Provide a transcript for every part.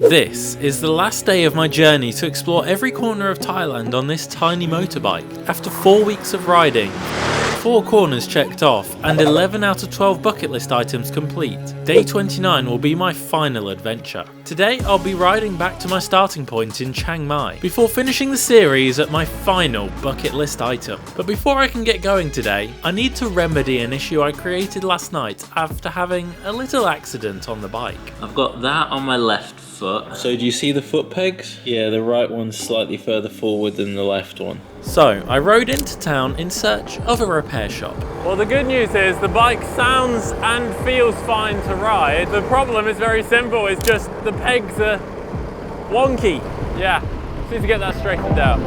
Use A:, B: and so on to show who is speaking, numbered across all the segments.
A: This is the last day of my journey to explore every corner of Thailand on this tiny motorbike. After 4 weeks of riding, 4 corners checked off, and 11 out of 12 bucket list items complete, day 29 will be my final adventure. Today I'll be riding back to my starting point in Chiang Mai, before finishing the series at my final bucket list item. But before I can get going today, I need to remedy an issue I created last night after having a little accident on the bike. I've got that on my left foot. So do you see the foot pegs? Yeah, the right one's slightly further forward than the left one. So I rode into town in search of a repair shop. Well, the good news is the bike sounds and feels fine to ride. The problem is very simple, it's just the pegs are wonky. Yeah, just need to get that straightened out.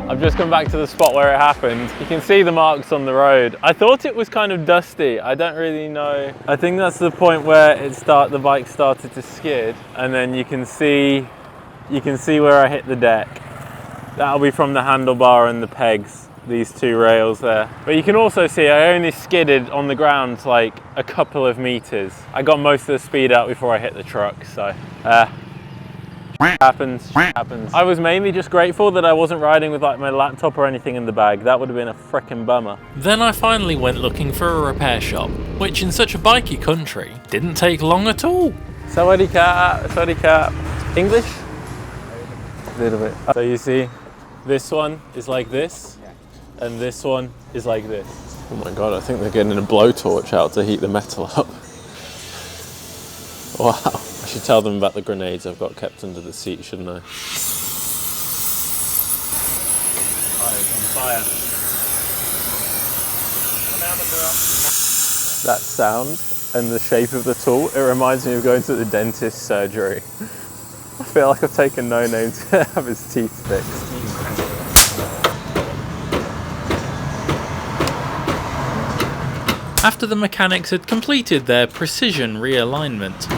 A: I've just come back to the spot where it happened. You can see the marks on the road. I thought it was kind of dusty. I don't really know. I think that's the point where the bike started to skid, and then you can see where I hit the deck. That'll be from the handlebar and the pegs, these 2 rails there. But you can also see I only skidded on the ground like a couple of meters. I got most of the speed out before I hit the truck, so happens. I was mainly just grateful that I wasn't riding with like my laptop or anything in the bag. That would have been a frickin' bummer. Then I finally went looking for a repair shop, which in such a bikey country didn't take long at all. Sawadee ka. English? A little bit. So you see, this one is like this, and this one is like this. Oh my god, I think they're getting a blowtorch out to heat the metal up. Wow. I should tell them about the grenades I've got kept under the seat, shouldn't I? Oh, it's on fire. That sound and the shape of the tool, it reminds me of going to the dentist's surgery. I feel like I've taken no name to have his teeth fixed. After the mechanics had completed their precision realignment,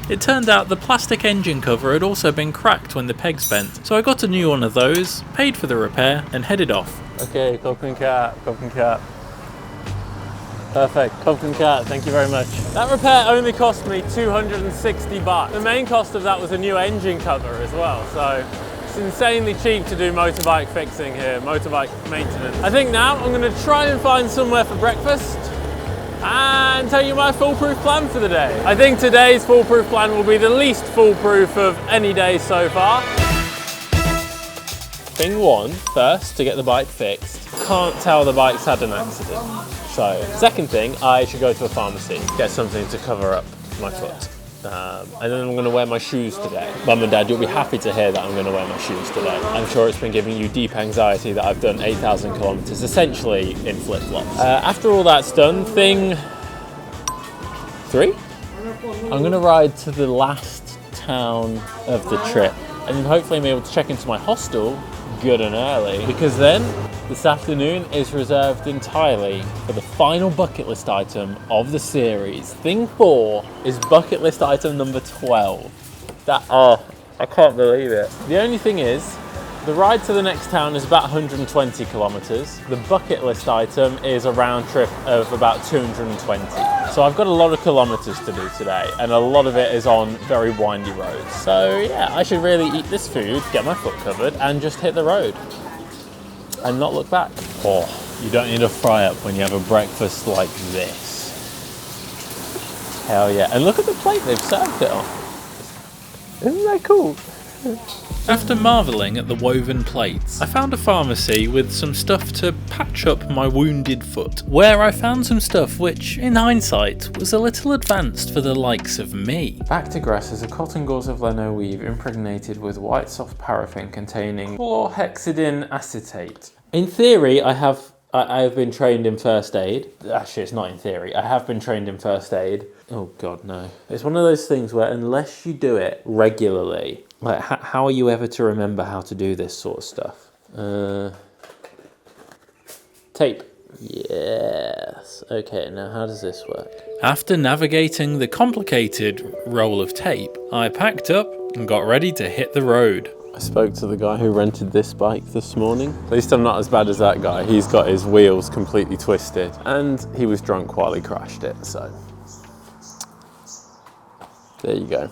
A: it turned out the plastic engine cover had also been cracked when the pegs bent, so I got a new one of those, paid for the repair, and headed off. Okay, Kopken Kat. Perfect, Kopken Kat, thank you very much. That repair only cost me 260 baht. The main cost of that was a new engine cover as well, so it's insanely cheap to do motorbike fixing here, motorbike maintenance. I think now I'm going to try and find somewhere for breakfast and tell you my foolproof plan for the day. I think today's foolproof plan will be the least foolproof of any day so far. Thing 1, first, to get the bike fixed. Can't tell the bike's had an accident. So, second thing, I should go to a pharmacy, get something to cover up my foot. And then I'm going to wear my shoes today. Mum and Dad, you'll be happy to hear that I'm going to wear my shoes today. I'm sure it's been giving you deep anxiety that I've done 8,000 kilometers essentially in flip-flops. After all that's done, thing 3, I'm going to ride to the last town of the trip, and hopefully I'm able to check into my hostel good and early, because then this afternoon is reserved entirely for the final bucket list item of the series. Thing 4 is bucket list item number 12. I can't believe it. The only thing is, the ride to the next town is about 120 kilometers. The bucket list item is a round trip of about 220. So I've got a lot of kilometers to do today, and a lot of it is on very windy roads. So yeah, I should really eat this food, get my foot covered, and just hit the road and not look back. Oh, you don't need a fry up when you have a breakfast like this. Hell yeah. And look at the plate they've served it on. Isn't that cool? After marvelling at the woven plates, I found a pharmacy with some stuff to patch up my wounded foot, where I found some stuff which, in hindsight, was a little advanced for the likes of me. Back to grass is a cotton gauze of lino weave impregnated with white soft paraffin containing chlorhexidine acetate. In theory, I have been trained in first aid. Actually, it's not in theory. I have been trained in first aid. Oh God, no. It's one of those things where unless you do it regularly, like how are you ever to remember how to do this sort of stuff? Tape. Yes. Okay, now how does this work? After navigating the complicated roll of tape, I packed up and got ready to hit the road. I spoke to the guy who rented this bike this morning. At least I'm not as bad as that guy. He's got his wheels completely twisted and he was drunk while he crashed it, so There you go.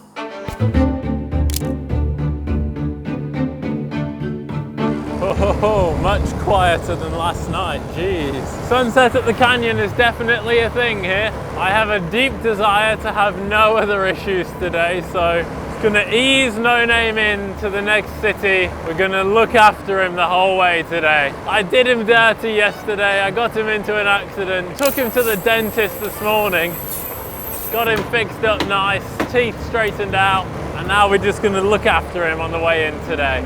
A: Oh, much quieter than last night, jeez. Sunset at the canyon is definitely a thing here. I have a deep desire to have no other issues today, so gonna ease No Name in to the next city. We're gonna look after him the whole way today. I did him dirty yesterday. I got him into an accident, took him to the dentist this morning, got him fixed up nice, teeth straightened out, and now we're just gonna look after him on the way in today.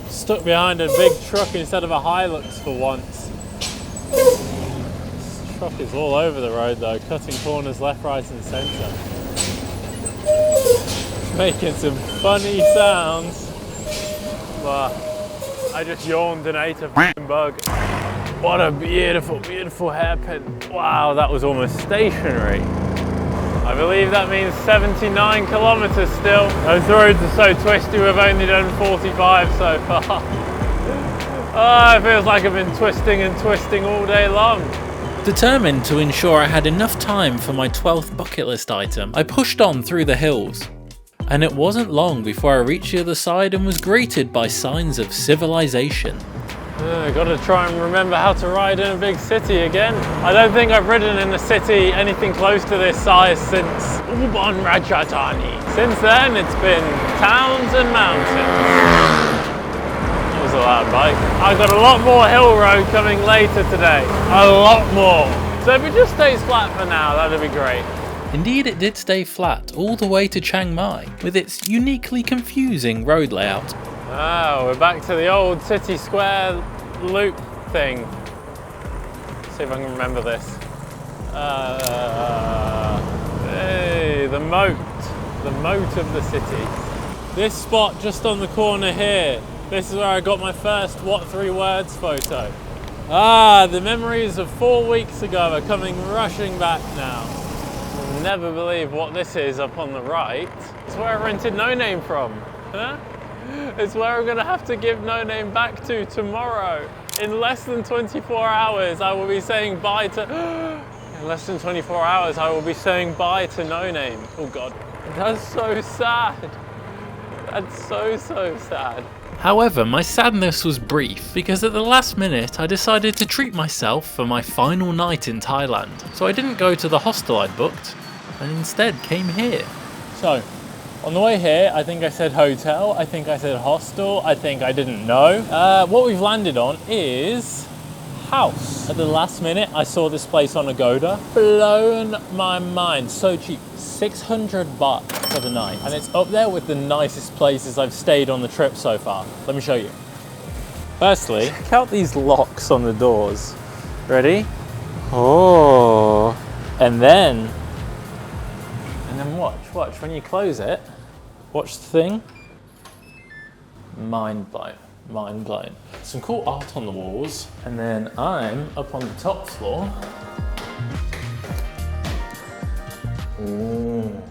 A: Stuck behind a big truck instead of a Hilux for once. This truck is all over the road though, cutting corners left, right and centre. Making some funny sounds. But I just yawned and ate a f***ing bug. What a beautiful, beautiful hairpin. Wow, that was almost stationary. I believe that means 79 kilometers still. Those roads are so twisty, we've only done 45 so far. Oh, it feels like I've been twisting and twisting all day long.
B: Determined to ensure I had enough time for my 12th bucket list item, I pushed on through the hills. And it wasn't long before I reached the other side and was greeted by signs of civilization.
A: Gotta try and remember how to ride in a big city again. I don't think I've ridden in a city anything close to this size since Ubon Ratchathani. Since then, it's been towns and mountains. That was a loud bike. I've got a lot more hill road coming later today. A lot more. So if it just stays flat for now, that'd be great.
B: Indeed, it did stay flat all the way to Chiang Mai, with its uniquely confusing road layout.
A: Oh, we're back to the old city square loop thing. Let's see if I can remember this. Hey, the moat of the city. This spot just on the corner here, this is where I got my first What 3 Words photo. Ah, the memories of 4 weeks ago are coming rushing back now. You'll never believe what this is up on the right. It's where I rented No Name from. Huh? It's where I'm going to have to give No Name back to tomorrow. In less than 24 hours, I will be saying bye to... In less than 24 hours, I will be saying bye to No Name. Oh God, that's so sad. That's so sad.
B: However, my sadness was brief, because at the last minute I decided to treat myself for my final night in Thailand. So I didn't go to the hostel I'd booked, and instead came here.
A: So, on the way here, I think I said hotel, I think I said hostel, I think I didn't know. What we've landed on is house. At the last minute, I saw this place on Agoda. Blown my mind, so cheap. 600 baht for the night. And it's up there with the nicest places I've stayed on the trip so far. Let me show you. Firstly, check out these locks on the doors. Ready? Oh. And then watch, when you close it, watch the thing. Mind blown. Some cool art on the walls. And then I'm up on the top floor. Ooh.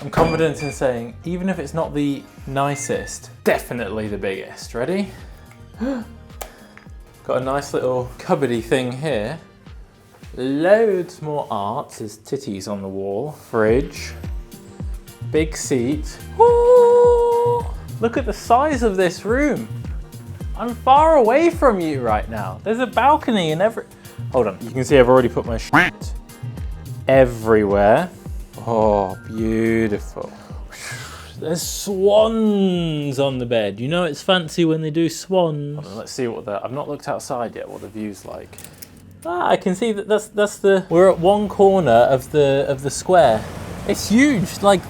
A: I'm confident in saying, even if it's not the nicest, definitely the biggest. Ready? Got a nice little cupboardy thing here. Loads more art. There's titties on the wall. Fridge. Big seat. Ooh. Look at the size of this room. I'm far away from you right now. There's a balcony and Hold on, you can see I've already put my shit everywhere. Oh, beautiful. There's swans on the bed. You know it's fancy when they do swans. Hold on, let's see I've not looked outside yet, what the view's like. Ah, I can see that we're at one corner of the square. It's huge, like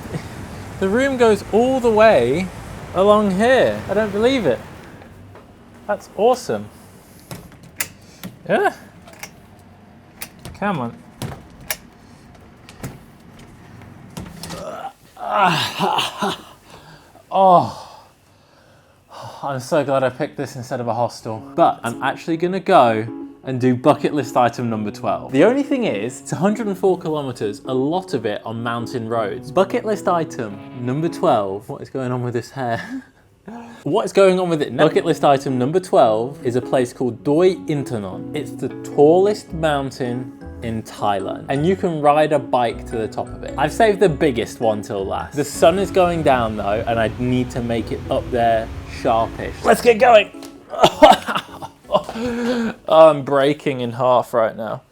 A: the room goes all the way along here. I don't believe it. That's awesome. Yeah. Come on. Oh, I'm so glad I picked this instead of a hostel. But I'm actually gonna go
B: and do bucket list item number 12. The only thing is, it's 104 kilometers, a lot of it on mountain roads. Bucket list item number 12. What is going on with this hair? What is going on with it? Bucket list item number 12 is a place called Doi Internon. It's the tallest mountain in Thailand, and you can ride a bike to the top of it. I've saved the biggest one till last. The sun is going down though, and I need to make it up there sharpish. Let's get going. Oh, I'm breaking in half right now.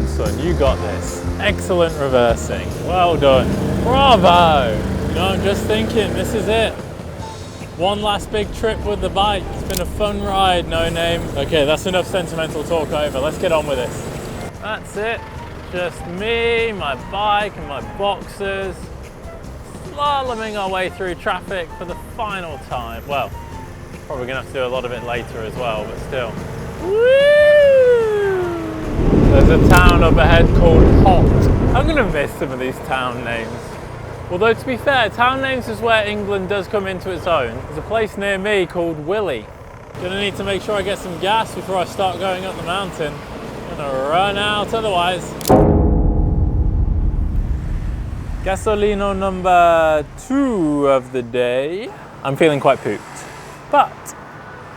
B: Son, you got this. Excellent reversing. Well done. Bravo. You know, I'm just thinking, this is it. One last big trip with the bike. It's been a fun ride, no name. Okay, that's enough sentimental talk over. Let's get on with this. That's it. Just me, my bike, and my boxers. Slaloming our way through traffic for the final time. Well, probably gonna have to do a lot of it later as well, but still. Woo! There's a town up ahead called Hot. I'm gonna miss some of these town names. Although to be fair, town names is where England does come into its own. There's a place near me called Willie. Gonna need to make sure I get some gas before I start going up the mountain. Gonna run out otherwise. Gasolino number 2 of the day. I'm feeling quite pooped, but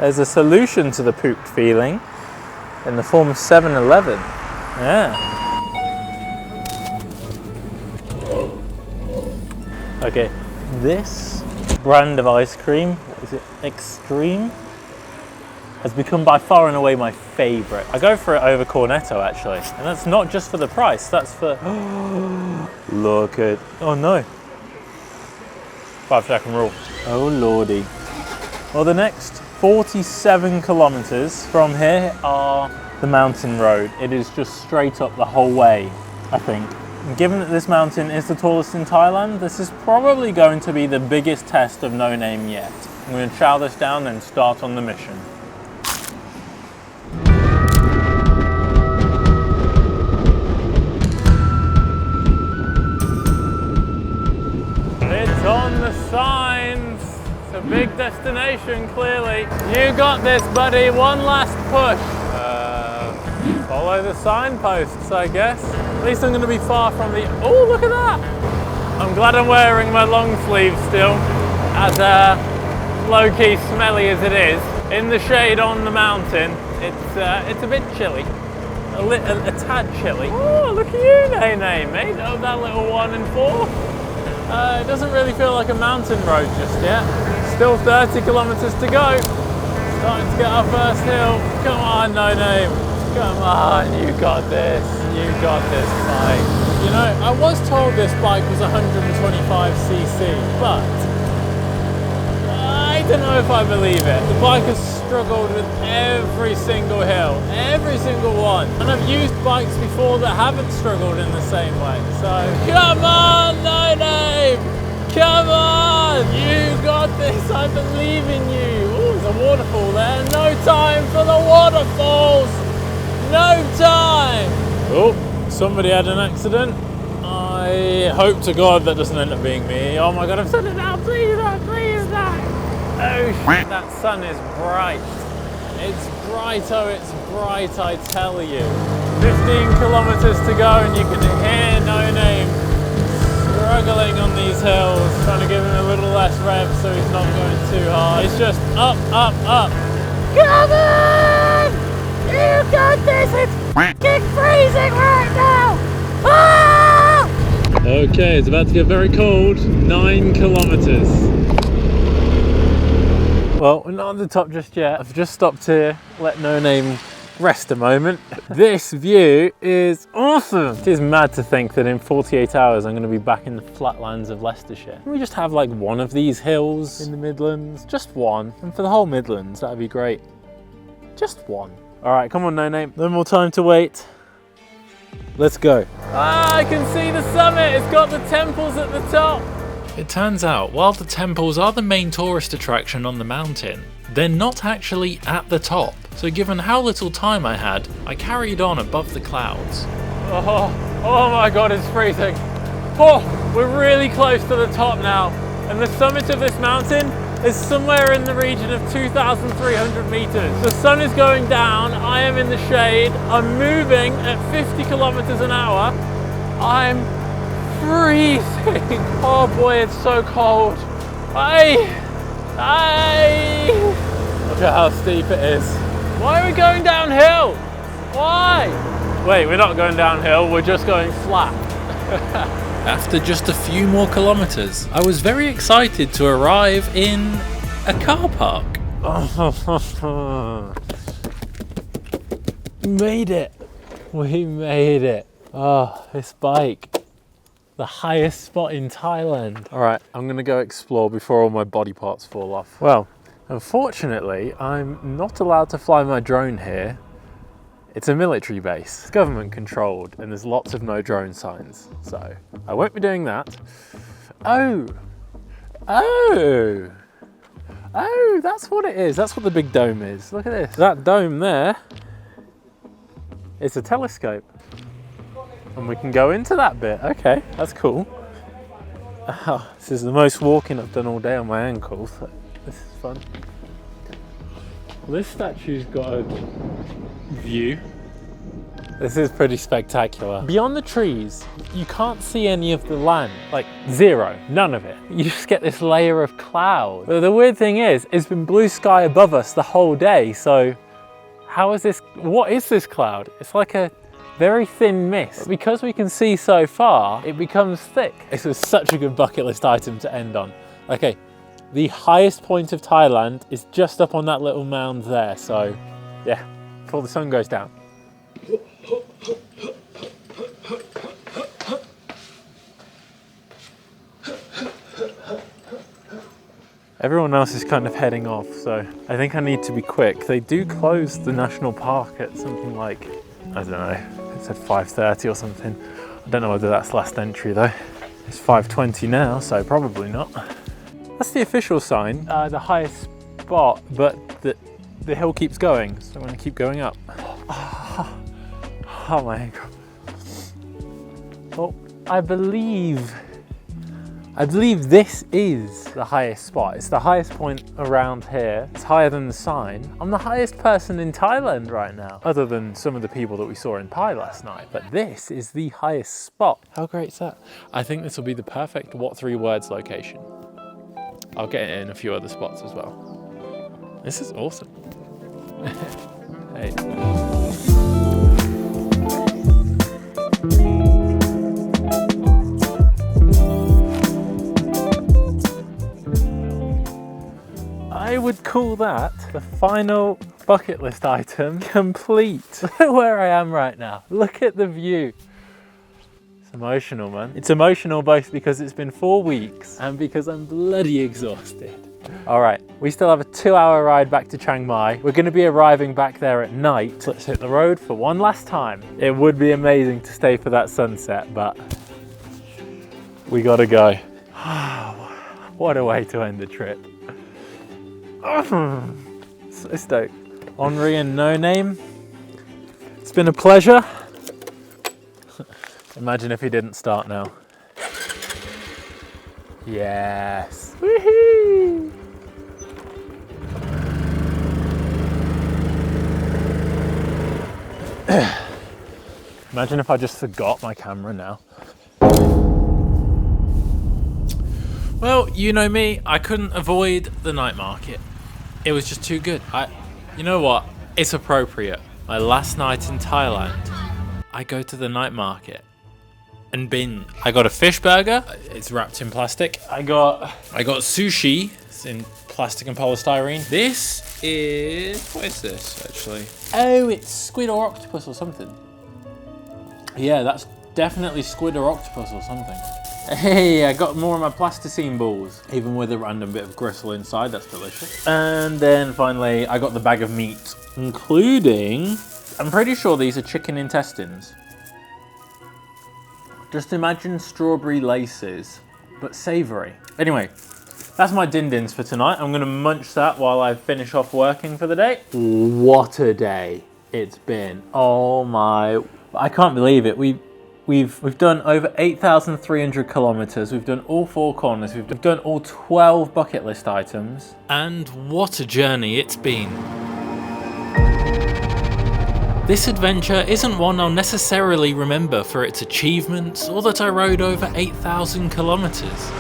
B: there's a solution to the pooped feeling in the form of 7-Eleven. Yeah. Okay, this brand of ice cream, what is it, Extreme, has become by far and away my favourite. I go for it over Cornetto actually, and that's not just for the price, that's for, look at, oh no, 5-second rule. Oh lordy. Well, the next 47 kilometres from here are the mountain road. It is just straight up the whole way, I think. Given that this mountain is the tallest in Thailand, this is probably going to be the biggest test of no name yet. I'm going to chow this down and start on the mission. It's on the signs. It's a big destination, clearly. You got this, buddy. One last push. Follow the signposts, I guess. At least I'm going to be far from the... Oh, look at that! I'm glad I'm wearing my long sleeve still, as low-key smelly as it is. In the shade on the mountain, it's a bit chilly. A tad chilly. Oh, look at you, Nene, mate. Oh, that little 1 and 4. It doesn't really feel like a mountain road just yet. Still 30 kilometers to go. Starting to get our first hill. Come on, No Name. Come on, you got this. You got this bike. You know, I was told this bike was 125cc, but I don't know if I believe it. The bike has struggled with every single hill, every single one. And I've used bikes before that haven't struggled in the same way. So, come on, No Name! Come on! You got this, I believe in you. Oh, there's a waterfall there. No time for the waterfalls! No time! Oh, somebody had an accident. I hope to God that doesn't end up being me. Oh my God, I've said it now, please not, please not. Oh shit, that sun is bright. It's bright, oh it's bright, I tell you. 15 kilometers to go and you can hear No Name struggling on these hills, trying to give him a little less rev so he's not going too hard. It's just up, up, up. Come on! You got this! It's f***ing freezing right now! Ah! Okay, it's about to get very cold. 9 kilometers. Well, we're not on the top just yet. I've just stopped here, let No Name rest a moment. This view is awesome. It is mad to think that in 48 hours I'm going to be back in the flatlands of Leicestershire. Can we just have like one of these hills in the Midlands? Just one. And for the whole Midlands, that'd be great. Just one. All right, come on, No Name. No more time to wait. Let's go. Ah, I can see the summit. It's got the temples at the top. It turns out, while the temples are the main tourist attraction on the mountain, they're not actually at the top. So given how little time I had, I carried on above the clouds.
A: Oh my God, it's freezing. Oh. We're really close to the top now, and the summit of this mountain is somewhere in the region of 2,300 meters. The sun is going down, I am in the shade, I'm moving at 50 kilometers an hour. I'm freezing. Oh boy, it's so cold. Look at how steep it is. Why are we going downhill? Why? Wait, we're not going downhill, we're just going flat.
B: After just a few more kilometers, I was very excited to arrive in a car park.
A: Made it. We made it. Oh, this bike. The highest spot in Thailand. All right, I'm gonna go explore before all my body parts fall off. Well, unfortunately, I'm not allowed to fly my drone here. It's a military base, it's government controlled, and there's lots of no drone signs. So I won't be doing that. Oh, that's what it is. That's what the big dome is. Look at this. That dome there is a telescope. And we can go into that bit. Okay, that's cool. Oh, this is the most walking I've done all day on my ankles. This is fun. Well, this statue's got a view. This is pretty spectacular. Beyond the trees, you can't see any of the land, like zero, none of it. You just get this layer of cloud. But the weird thing is, it's been blue sky above us the whole day, so how is this, what is this cloud? It's like a very thin mist. But because we can see so far, it becomes thick. This was such a good bucket list item to end on. Okay, the highest point of Thailand is just up on that little mound there, so yeah, before the sun goes down. Everyone else is kind of heading off, so I think I need to be quick. They do close the national park at something like, I don't know, it said 5:30 or something. I don't know whether that's last entry though. It's 5:20 now, so probably not. That's the official sign, the highest spot, but the hill keeps going, so I'm gonna keep going up. Oh my ankle. Well, I believe this is the highest spot. It's the highest point around here. It's higher than the sign. I'm the highest person in Thailand right now, other than some of the people that we saw in Pai last night. But this is the highest spot. How great is that? I think this will be the perfect What 3 Words location. I'll get it in a few other spots as well. This is awesome. Hey. I would call that the final bucket list item complete. Look at where I am right now. Look at the view. It's emotional, man. It's emotional both because it's been 4 weeks and because I'm bloody exhausted. All right, we still have a 2-hour ride back to Chiang Mai. We're gonna be arriving back there at night. Let's hit the road for one last time. It would be amazing to stay for that sunset, but we gotta go. What a way to end the trip. So stoked. Henri and No Name, it's been a pleasure. Imagine if he didn't start now. Yes. Woohoo! Imagine if I just forgot my camera now.
B: Well, you know me, I couldn't avoid the night market. It was just too good. You know what? It's appropriate. My last night in Thailand, I go to the night market and binge. I got a fish burger. It's wrapped in plastic. I got sushi. It's in plastic and polystyrene. This is, what is this actually? Oh, it's squid or octopus or something. Yeah, that's definitely squid or octopus or something. Hey, I got more of my plasticine balls, even with a random bit of gristle inside. That's delicious. And then finally, I got the bag of meat, including, I'm pretty sure these are chicken intestines. Just imagine strawberry laces, but savory. Anyway, that's my din-dins for tonight. I'm gonna munch that while I finish off working for the day. What a day it's been. Oh my, I can't believe it. We We've done over 8,300 kilometers. We've done all 4 corners. We've done all 12 bucket list items. And what a journey it's been. This adventure isn't one I'll necessarily remember for its achievements or that I rode over 8,000 kilometers.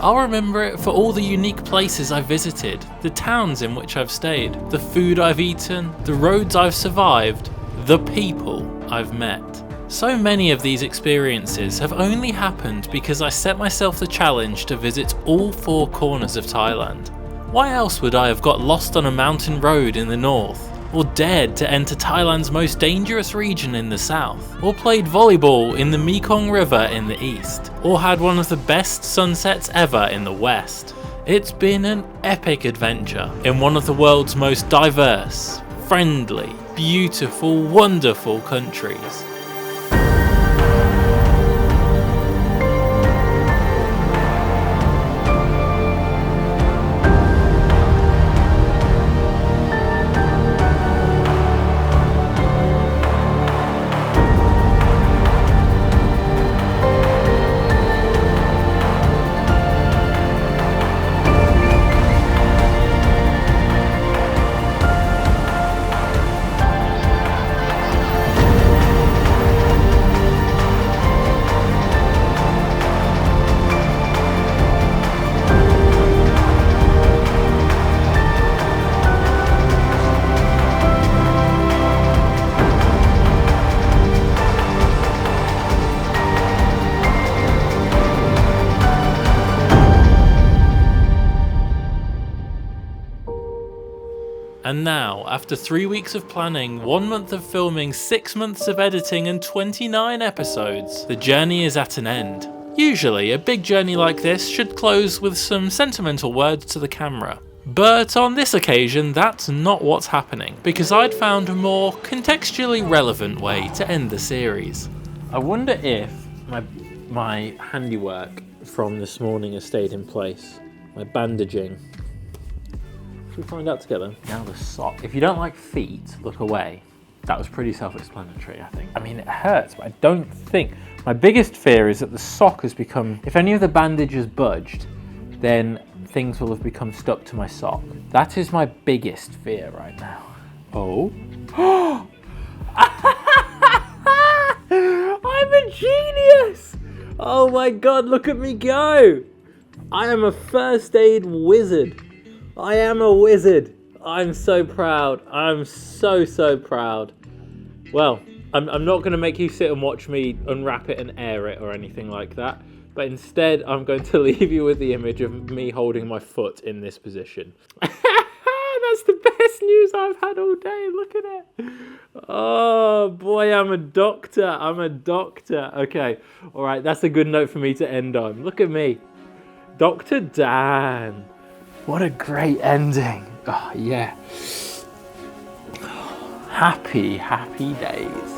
B: I'll remember it for all the unique places I've visited, the towns in which I've stayed, the food I've eaten, the roads I've survived, the people I've met. So many of these experiences have only happened because I set myself the challenge to visit all 4 corners of Thailand. Why else would I have got lost on a mountain road in the north? Or dared to enter Thailand's most dangerous region in the south, or played volleyball in the Mekong River in the east, or had one of the best sunsets ever in the west. It's been an epic adventure in one of the world's most diverse, friendly, beautiful, wonderful countries. And now, after 3 weeks of planning, 1 month of filming, 6 months of editing and 29 episodes, the journey is at an end. Usually, a big journey like this should close with some sentimental words to the camera. But on this occasion, that's not what's happening, because I'd found a more contextually relevant way to end the series. I wonder if my handiwork from this morning has stayed in place. My bandaging. Should we find out together? Now the sock. If you don't like feet, look away. That was pretty self-explanatory, I think. I mean, it hurts, but I don't think... My biggest fear is that the sock has become... If any of the bandage has budged, then things will have become stuck to my sock. That is my biggest fear right now. Oh. I'm a genius! Oh my God, look at me go! I am a first aid wizard. I am a wizard. I'm so proud. I'm so proud. Well, I'm not going to make you sit and watch me unwrap it and air it or anything like that. But instead, I'm going to leave you with the image of me holding my foot in this position. That's the best news I've had all day. Look at it. Oh boy, I'm a doctor. I'm a doctor. Okay. All right. That's a good note for me to end on. Look at me. Dr. Dan. What a great ending. Oh, yeah. Happy days.